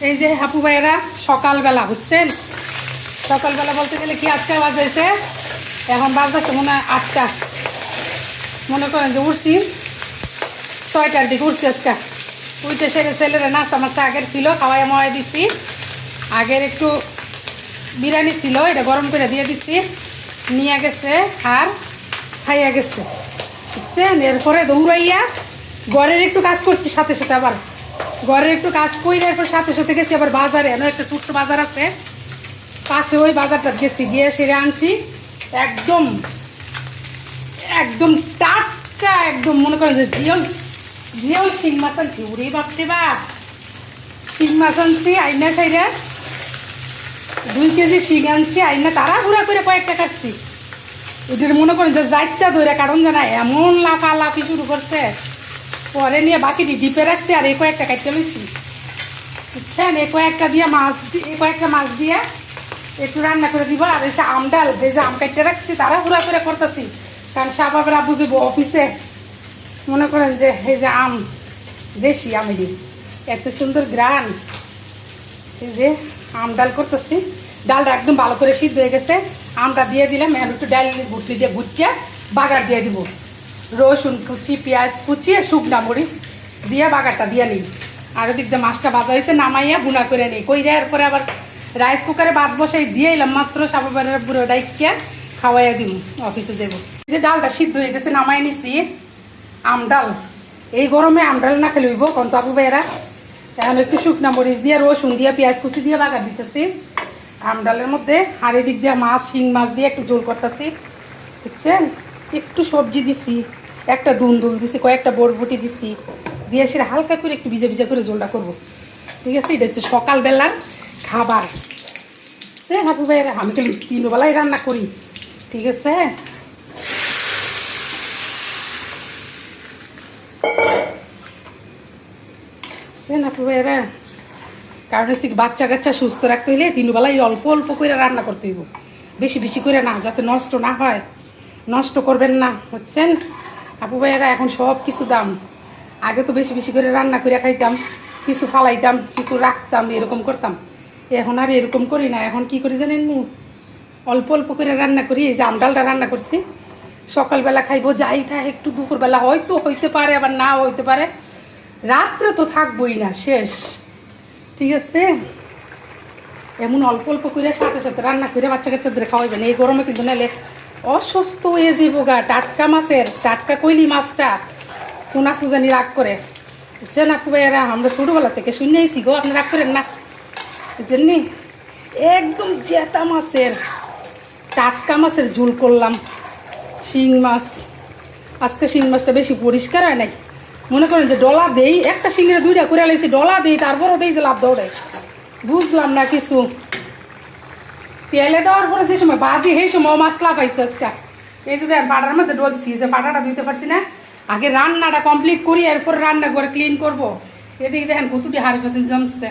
এই যে হাপু ভাইয়েরা সকালবেলা বুঝছেন, সকালবেলা বলতে গেলে কি আজকে বাজাইছে, এখন বাজাচ্ছে মনে হয় 8টা, মনে করেন যে উঠছি 6টার দিকে উঠছি আজকে। উঠে সেরে ছেলেরা নাস্তা মাস্তা আগের ছিল, খাওয়াই মাওয়াই দিচ্ছি। আগের একটু বিরিয়ানি ছিল, এটা গরম করে দিয়ে দিচ্ছি, নিয়ে গেছে আর খাইয়া গেছে বুঝছেন। এরপরে দৌড়াইয়া ঘরের একটু কাজ করছি, সাথে সাথে আবার ঘরের একটু কাজ করি, এরপর সাথে সাথে গেছি আবার বাজারে। এনে একটা ছোট্ট বাজার আছে পাশে, ওই বাজারটা গেছি, গিয়ে সেরে আনছি একদম একদম টাটকা, একদম মনে করেন যে জিয়ল জিয়ল শিং মাছ আনছি। উড়ে বাপরে বাপ, শিং মাছ আনছি আইনা সাইরা 2 কেজি শিং আনছি আইনা, তারা ঘুরা করে কয়েকটা কাটছি। ওদের মনে করেন যে যাইটা ধরে কারণ জানা এমন লাফালাফি শুরু করছে, পরে নিয়ে বাকিটি ডিপে রাখছি আর এই কয়েকটা কাটতে লইছি বুঝছেন। এই কয়েকটা মাছ দিয়ে একটু রান্না করে দিব। আর এই যে আম ডাল, এই যে আম কাটতে রাখছি তারা ঘুরা করে করতেছি, কারণ সাবাবেরা বুঝবো অফিসে মনে করেন যে এই যে আম দেশি আমেরই এত সুন্দর গ্রান। এই যে আম ডাল করতেছি, ডালটা একদম ভালো করে সিদ্ধ হয়ে গেছে। আমটা দিয়ে দিলাম, একটু ডাল গুটলি দিয়ে গুটিয়ে বাগার দিয়ে দিব, রসুন কুচি, পেঁয়াজ কুচি, শুকনা মরিচ দিয়ে বাগারটা দিয়ে নিই। আর ওদিক দিয়ে মাছটা ভাজা হয়েছে, নামাইয়া বুনা করে নিই কইরা। এরপরে আবার রাইস কুকারে ভাত বসাই দিয়ে এলাম মাত্র, সাবাবের বুড়ো ডাইকিয়া খাওয়াইয়া দিব, অফিসে যাব। যে ডালটা সিদ্ধ হয়ে গেছে নামাই নিছি। আম ডাল এই গরমে আম ডাল না খেলে হইব, কারণ তো আপু ভাইয়েরা এখন একটু শুকনা মরিচ দিয়ে, রসুন দিয়ে, পেঁয়াজ কুচি দিয়ে বাগার দিতেছি আম ডালের মধ্যে। আর এদিক দিয়ে মাছ, শিং মাছ দিয়ে একটু ঝোল করতেছি বুঝছেন। একটু সবজি দিছি, একটা দুন্দুল দিছি, কয়েকটা বরবটি দিছি, দিয়ে সেটা হালকা করে একটু ভিজে ভিজে করে ঝোলটা করবো, ঠিক আছে। এটা হচ্ছে সকালবেলার খাবার। সে হাপু ভাইয়েরা আমি খালি 3 বেলায় রান্না করি, ঠিক আছে। হাপু ভাইয়েরা কারণ হচ্ছে বাচ্চা কাচ্চা সুস্থ রাখতে হইলে 3 বেলায় অল্প অল্প করে রান্না করতে হইব, বেশি বেশি করে না, যাতে নষ্ট না হয়। নষ্ট করবেন না বুঝছেন আপু ভাইয়েরা। এখন সব কিছু দাম, আগে তো বেশি বেশি করে রান্না করে খাইতাম, কিছু ফালাইতাম, কিছু রাখতাম, এরকম করতাম। এখন আর এরকম করি না, এখন কি করি জানেন নি, অল্প অল্প করে রান্না করি। এই যে আম ডালটা রান্না করছি, সকালবেলা খাইবো, যাই থাক একটু দুপুরবেলা হয়তো হইতে পারে, আবার না হইতে পারে, রাত্রে তো থাকবোই না, শেষ, ঠিক আছে। এমন অল্প অল্প করে সাথে সাথে রান্না করে বাচ্চা কাচ্চাদের খাওয়াইবেন। এই গরমে কিন্তু নাহলে অসুস্থ হয়ে যাবো গা। টাটকা মাছের, টাটকা কইলি মাছটা কোনা খুঁজানি রাগ করে বুঝছেন আপু ভাইয়েরা। আমরা ছোটোবেলা থেকে শুনেছি গো, আপনি রাগ করেন না বুঝছেন নি। একদম জেতা মাছের, টাটকা মাছের ঝোল করলাম। শিং মাছ, আজকে শিং মাছটা বেশি পরিষ্কার হয় নাই, মনে করেন যে ডলা দেই, একটা শিঙে 2টা করে লাইছি, ডলা দেই তারপরও দেই যে লাভ দৌড়াই, বুঝলাম না কিছু। তেলে দেওয়ার পরে যে সময় বাজি সেই সময় মাছ লাফাইছে আজকে। এই যে দেখ পাটার মধ্যে ডলছি, যে পাটাটা ধুইতে পারছি না, আগে রান্নাটা কমপ্লিট করি এরপরে রান্না করে ক্লিন করবো। এদিকে দেখেন কতটি হাড়ি পাতিল জমছে।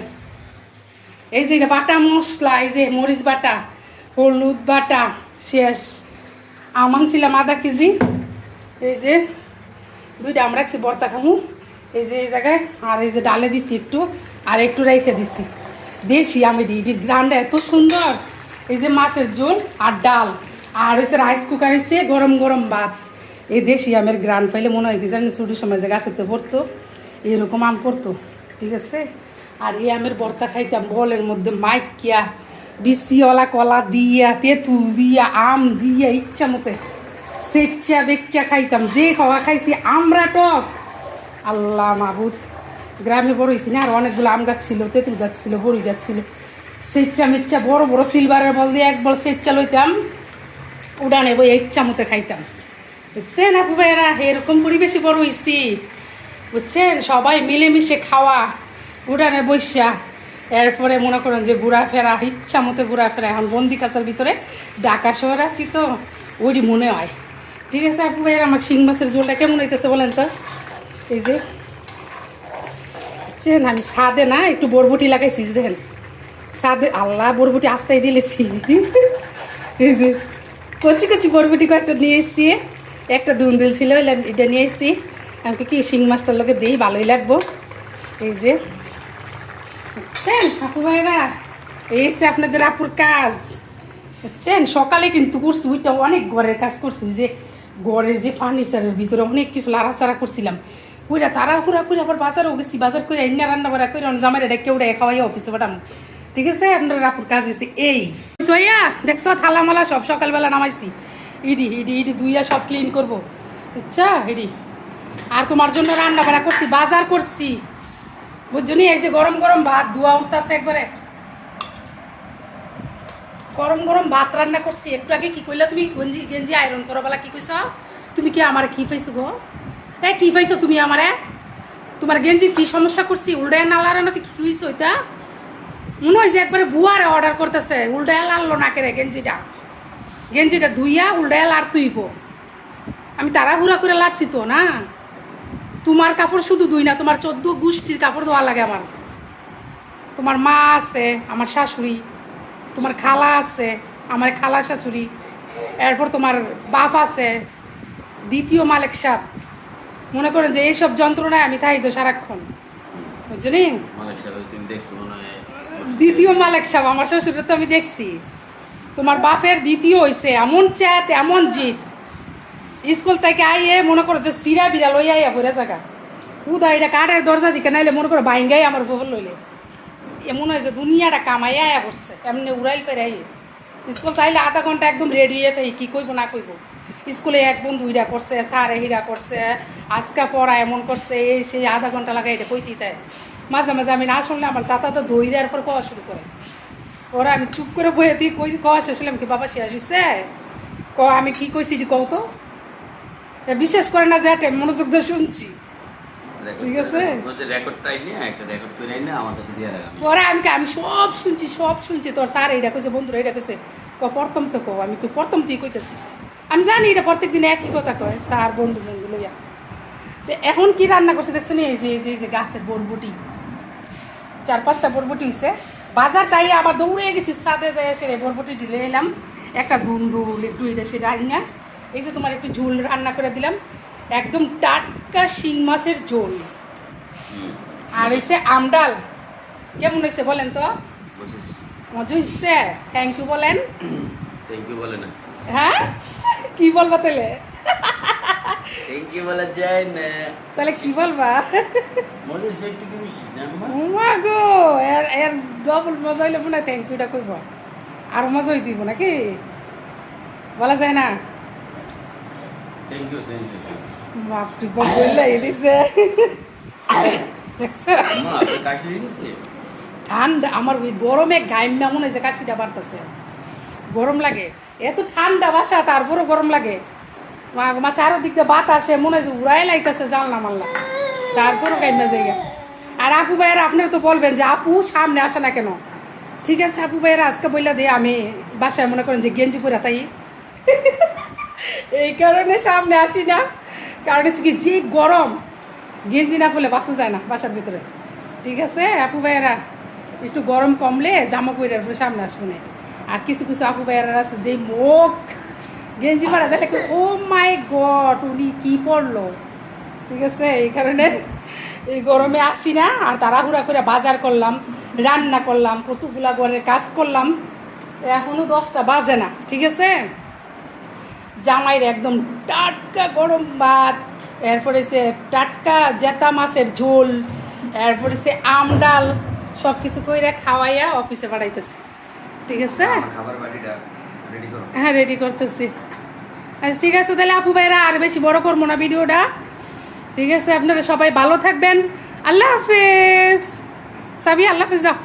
এই যে এটা বাটা মশলা, এই যে মরিচ বাটা, হলুদ বাটা শেষ। আম আনছিলাম আধা কেজি, এই যে 2টা আম রাখছি ভর্তা খামু, এই যে এই জায়গায়। আর এই যে ডালে দিছি একটু, আর একটু রেখে দিছি দেশি আমের ইডির গ্রানটা এত সুন্দর। এই যে মাছের ঝোল আর ডাল, আর হচ্ছে রাইস কুকার হচ্ছে গরম গরম ভাত। এই দেশি আমের গ্রান পাইলে মনে হয় কি জানি ছোটোর সময় যে গাছেতে পড়তো এরকম আম পড়তো, ঠিক আছে। আর এই আমের ভর্তা খাইতাম বলের মধ্যে মাইকিয়া, বিচিওয়ালা কলা দিয়া, তেঁতুল দিয়া, আম দিয়া, ইচ্ছা মতে সেচ্চা বেচ্চা খাইতাম, যে খাওয়া খাইছি। আমরা টক আল্লাহ মাহবুদ, গ্রামে বড় হয়েছি না, আর অনেকগুলো আম গাছ ছিল, তেঁতুল গাছ ছিল, বড়ি গাছ ছিল। সেচ্চা মেচ্চা বড় বড় সিলভারের বল দিয়ে 1 বল সেচ্চা লইতাম, উড়ানে বই ইচ্ছা মতো খাইতাম বুঝছেন আপু ভাইয়েরা। এরকম পরিবেশে বড় হয়েছি বুঝছেন, সবাই মিলেমিশে খাওয়া, উড়ানে বৈশা। এরপরে মনে করেন যে ঘোরাফেরা, ইচ্ছা মতো ঘোরাফেরা। এখন বন্দি কাচার ভিতরে ঢাকা শহরে আছি তো ওইটি মনে হয়, ঠিক আছে আপু ভাইয়েরা। আমার শিং মাছের ঝোলটা কেমন হইতেছে বলেন তো। এই যে বুঝছেন আমি ছাদে না একটু বরবটি লাগাইছি, দেখেন ছাদে, আল্লাহ বরবটি আস্তাই দিলেছি। এই যে কচি কচি বরবটি কয়েকটা নিয়ে এসছি, একটা দুন্দুল ছিল এটা নিয়ে এসছি। আমাকে কি শিং মাছটার লোকে দিই, ভালোই লাগবো। এই যে দেখছেন আপু ভাইরা, এই যে আপনাদের আপুর কাজ বুঝছেন। সকালে কিন্তু করছি ওইটা অনেক ঘরের কাজ করছি, যে ঘরের যে ফার্নিচারের ভিতরে অনেক কিছু লাড়াচাড়া করছিলাম, ওইটা তাড়াহুড়া করে আবার বাজারও গেছি, বাজার করে এনে রান্না বাড়া করে জামাই এটা কেউ খাওয়াই অফিসে পাঠাম। ঠিক আছে, আপনার আপুর কাজ হয়েছে এই সইয়া দেখছো থালা মালা সব সকালবেলা নামাইছি, ইডি ইডি ইডি ধুইয়া সব ক্লিন করবো বুঝছা ইডি। আর তোমার জন্য রান্না বাড়া করছি, বাজার করছি বুঝছো নি। এই যে গরম গরম ভাত ধোয়া উঠতেছে একবারে, গরম গরম ভাত রান্না করছি। একটু আগে কি কইলা তুমি, গঞ্জি গেঞ্জি আয়রন করো বলা কি কইছ তুমি? কি আমার কি পাইছো গো? কি পাইছো তুমি আমারে? তোমার গেঞ্জি কি সমস্যা করছি? উল্টায় না লাড়ানোতে কি হয়েছে ওইটা? মনে হয় যে একবারে বুয়ারে অর্ডার করতেছে, উল্টায় লাড়লো না কেরে গেঞ্জিটা, গেঞ্জিটা ধুইয়া উল্টায় লাড় তুইব। আমি তাড়াহুড়া করে লাড়ছি তো না। তোমার কাপড় শুধু ধুই না, তোমার 14 গোষ্ঠীর কাপড় ধোয়া লাগে আমার। তোমার মা আছে, আমার শাশুড়ি, তোমার খালা আছে, আমার খালা শাশুড়ি, এরপর তোমার বাপ আছে, দ্বিতীয় মালিক সাহেব। মনে করেন যে এইসব যন্ত্রণায় আমি থাই তো সারাক্ষণ বুঝলি। দ্বিতীয় মালিক সাহেব আমার শ্বশুরের তো আমি দেখছি। তোমার বাপের দ্বিতীয় হয়েছে, এমন চ্যাত এমন জিত, স্কুল থেকে আইয়ে মনে করো যে সিরা বিড়া লই আইয়া ভরে জায়গা উদা এটা কাঠের দরজা দিকে নাইলে মনে করো বাইঙ্গাই আমার ফোন লইলে এমন হয় যে দুনিয়াটা কামাই আয়া পড়ছে এমনি উড়াইল ফেরে আইয়ে। স্কুল তাইলে আধা ঘন্টা একদম রেডি হয়ে থাকি, কি কইব না কইব। স্কুলে এক বন্ধু হিরা করছে, স্যার হিরা করছে, আজকা পড়া এমন করছে, এই সেই আধা ঘন্টা লাগাই এটা কইতেই তাই। মাঝে মাঝে আমি না শুনলে আমার যাতায়াত ধৈর্যের পর কওয়া শুরু করে। ওরা আমি চুপ করে বইয়ে দিই, কই কওয়া শেষলাম কি বাবা শেষ হয়েছে ক আমি কি কইছি যে কও তো। বিশেষ করে না যে মনোযোগ দিয়ে শুনছি, ঠিক আছে। পরে আমি সব শুনছি সব শুনছি। তোর স্যার এইটা কইছে, বন্ধুরা এইটা কইছে, প্রথম তো কো। আমি প্রথম তুই কইতেছি, আমি জানি এটা প্রত্যেক দিনে একই কথা কয় স্যার বন্ধু বন্ধু লইয়া। এখন কি রান্না করছে দেখছো নি? এই যে এই যে গাছের বরবটি, 4-5টা বরবটি হয়েছে বাজার, তাই আবার দৌড়ে গেছি ছাদে যাই এসে বরবটি ঢেলে এলাম। একটা দুন্দুল একটু এটা সেটা আইনা এই যে তোমার একটু ঝোল রান্না করে দিলাম, একদম টাটকা শিং মাছের ঝোল। আর হয়েছে আমডাল। কেমন হয়েছে বলেন তো? মজা হয়েছে? থ্যাংক ইউ বলেন। থ্যাংক ইউ বলে না? হ্যাঁ কি বলবা তাহলে? থ্যাংক ইউ বলা যায় না, তাহলে কি বলবা? মজা হয়েছে একটু কি বেশি না মা গো, এর ডবল মজা হইলে মনে হয় থ্যাংক ইউটা করব, আরো মজা হই দিব নাকি? বলা যায় না? Thank you thank you. বাপরে বাপ বললে এদিকে কাশি হয়ে গেছে। ঠান্ডা আমার ওই গরমে গাইমা মনে হয় যে কাশিটা বাড়তেছে, গরম লাগে। এত ঠান্ডা বাসা তারপরও গরম লাগে। মা চারোদিক দিয়ে বাতাসে মনে হয় যে উড়াই লাইতেছে জানলা মাল্লা, তারপরও গাইমা জায়গা। আর আপু ভাইয়েরা আপনারা তো বলবেন যে আপু সামনে আসে না কেন? ঠিক আছে আপু ভাইয়েরা আজকে বললে দিয়ে আমি বাসায় মনে করেন যে গেঞ্জি পরে তাই এই কারণে সামনে আসি না। কারণ হচ্ছে কি যে গরম, গেঞ্জি না পরলে বাঁচা যায় না বাসার ভিতরে। ঠিক আছে আপু ভাইয়েরা একটু গরম কমলে জামা পরে সামনে আসবো না। আর কিছু কিছু আপু ভাইয়েরা আছে যে মুখ গেঞ্জি পরা দেখে ও মাই গড উনি কি পরলো। ঠিক আছে এই কারণে এই গরমে আসি না। আর তাড়াহুড়া করে বাজার করলাম, রান্না করলাম, কতগুলা ঘরের কাজ করলাম, এখনো 10টা বাজে না। ঠিক আছে জামাইয়ের একদম টাটকা গরম ভাত, এরপরে সে টাটকা জেতা মাছের ঝোল, এরপরে সে আম ডাল সব কিছু করে খাওয়াইয়া অফিসে পাঠাইতেছি। ঠিক আছে হ্যাঁ রেডি করতেছি। আচ্ছা ঠিক আছে তাহলে আপু ভাইরা আর বেশি বড় করবো না ভিডিওটা। ঠিক আছে আপনারা সবাই ভালো থাকবেন। আল্লাহ হাফেজ। সাবি আল্লাহ হাফেজ দাও।